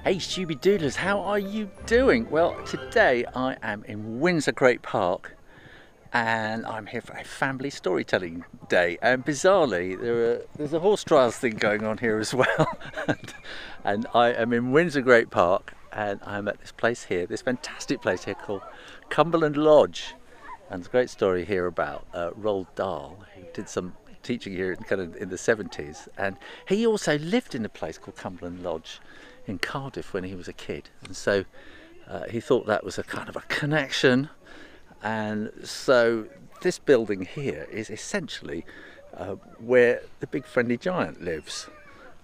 Hey Shooby-Doodlers, how are you doing? Well, today I am in Windsor Great Park and I'm here for a family storytelling day, and bizarrely there's a horse trials thing going on here as well. and I am in Windsor Great Park and I'm at this place here, this fantastic place here called Cumberland Lodge. And there's a great story here about Roald Dahl, who did some teaching here in the 70s, and he also lived in a place called Cumberland Lodge in Cardiff when he was a kid, and so he thought that was a kind of a connection. And so this building here is essentially where the big friendly giant lives,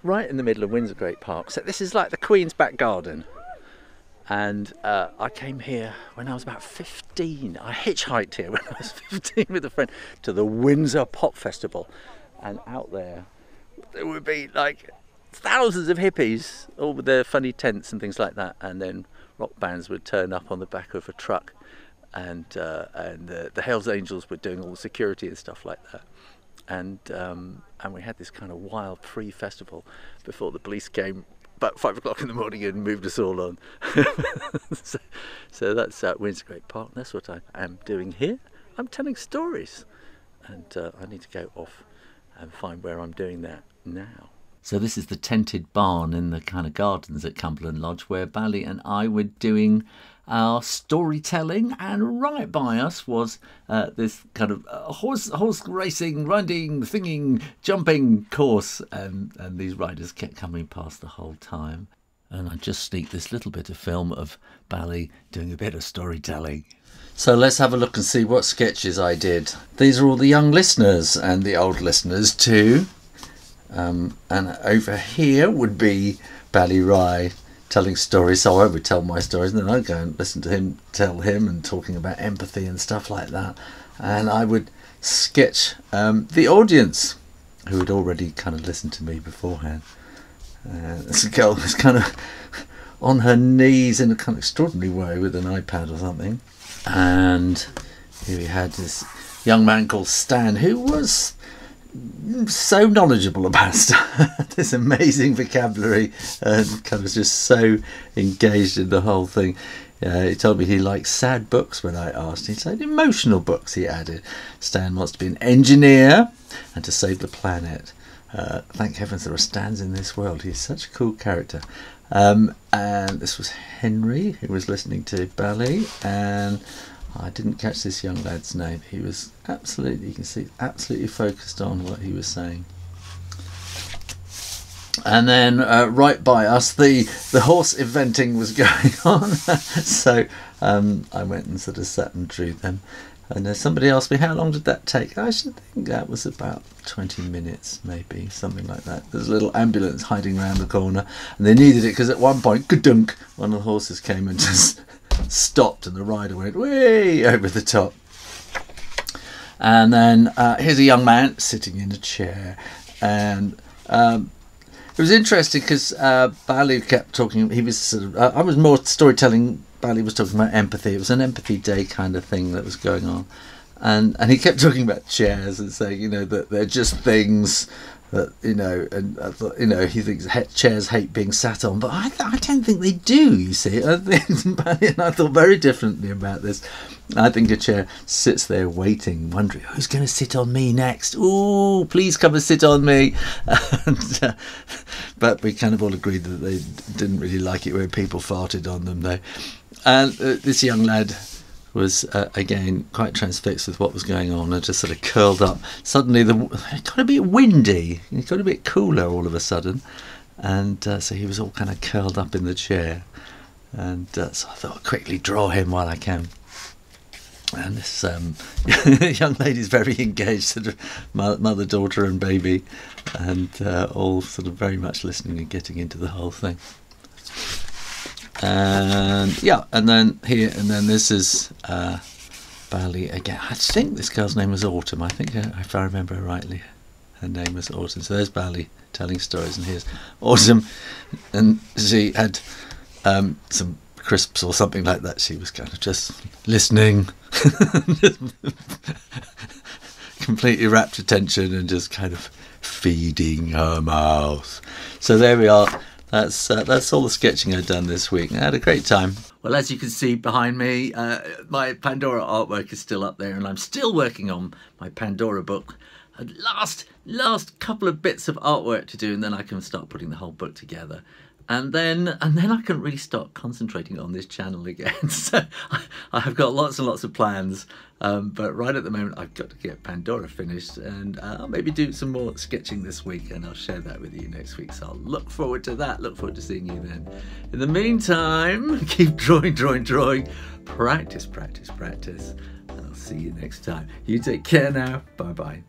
right in the middle of Windsor Great Park. So this is like the Queen's back garden. And I came here when I was about 15. I hitchhiked here when I was 15 with a friend to the Windsor Pop Festival, and out there would be like thousands of hippies, all with their funny tents and things like that, and then rock bands would turn up on the back of a truck, and the Hells Angels were doing all the security and stuff like that, and we had this kind of wild pre-festival before the police came about 5 o'clock in the morning and moved us all on. so that's Windsor Great Park. That's what I am doing here. I'm telling stories, and I need to go off and find where I'm doing that now. So this is the tented barn in the kind of gardens at Cumberland Lodge where Bally and I were doing our storytelling, and right by us was this kind of horse racing, riding, singing, jumping course, and these riders kept coming past the whole time. And I just sneaked this little bit of film of Bally doing a bit of storytelling. So let's have a look and see what sketches I did. These are all the young listeners and the old listeners too. And over here would be Bally Rye telling stories, so I would tell my stories and then I'd go and listen to him tell him, and talking about empathy and stuff like that. And I would sketch the audience who had already kind of listened to me beforehand. This girl was kind of on her knees in a kind of extraordinary way with an iPad or something. And here we had this young man called Stan, who was so knowledgeable about this amazing vocabulary, and kind of just so engaged in the whole thing. He told me he likes sad books when I asked. He said emotional books, he added. Stan wants to be an engineer and to save the planet. Thank heavens there are Stans in this world. He's such a cool character. And this was Henry, who was listening to Bally, and I didn't catch this young lad's name. He was absolutely, you can see, absolutely focused on what he was saying. And then right by us, the horse eventing was going on. So I went and sort of sat and drew them. And somebody asked me, how long did that take? I should think that was about 20 minutes, maybe, something like that. There's a little ambulance hiding around the corner, and they needed it because at one point, ka-dunk, one of the horses came and just stopped, and the rider went way over the top. And then here's a young man sitting in a chair, and it was interesting because Bally kept talking. He was sort of I was more storytelling. Bally was talking about empathy. It was an empathy day kind of thing that was going on, and he kept talking about chairs and saying, you know, that they're just things that, you know, and I thought, you know, he thinks chairs hate being sat on, but I don't think they do, you see. I thought very differently about this. I think a chair sits there waiting, wondering, who's going to sit on me next? Ooh, please come and sit on me. And, but we kind of all agreed that they didn't really like it when people farted on them, though. And this young lad was again quite transfixed with what was going on, and just sort of curled up. Suddenly it got a bit windy, it got a bit cooler all of a sudden, and so he was all kind of curled up in the chair, and so I thought I'd quickly draw him while I can. And this young lady's very engaged, sort of mother, daughter and baby, and all sort of very much listening and getting into the whole thing. And yeah, and then here, and then this is Bally again. I think this girl's name was Autumn. I think, if I remember rightly, her name was Autumn. So there's Bally telling stories, and here's Autumn, and she had some crisps or something like that. She was kind of just listening, completely rapt attention, and just kind of feeding her mouth. So there we are. That's all the sketching I've done this week. I had a great time. Well, as you can see behind me, my Pandora artwork is still up there, and I'm still working on my Pandora book. Last couple of bits of artwork to do, and then I can start putting the whole book together. And then I can really start concentrating on this channel again. So I have got lots and lots of plans, but right at the moment I've got to get Pandora finished, and I'll maybe do some more sketching this week, and I'll share that with you next week. So I'll look forward to that. Look forward to seeing you then. In the meantime, keep drawing, practice, and I'll see you next time. You take care now. Bye bye.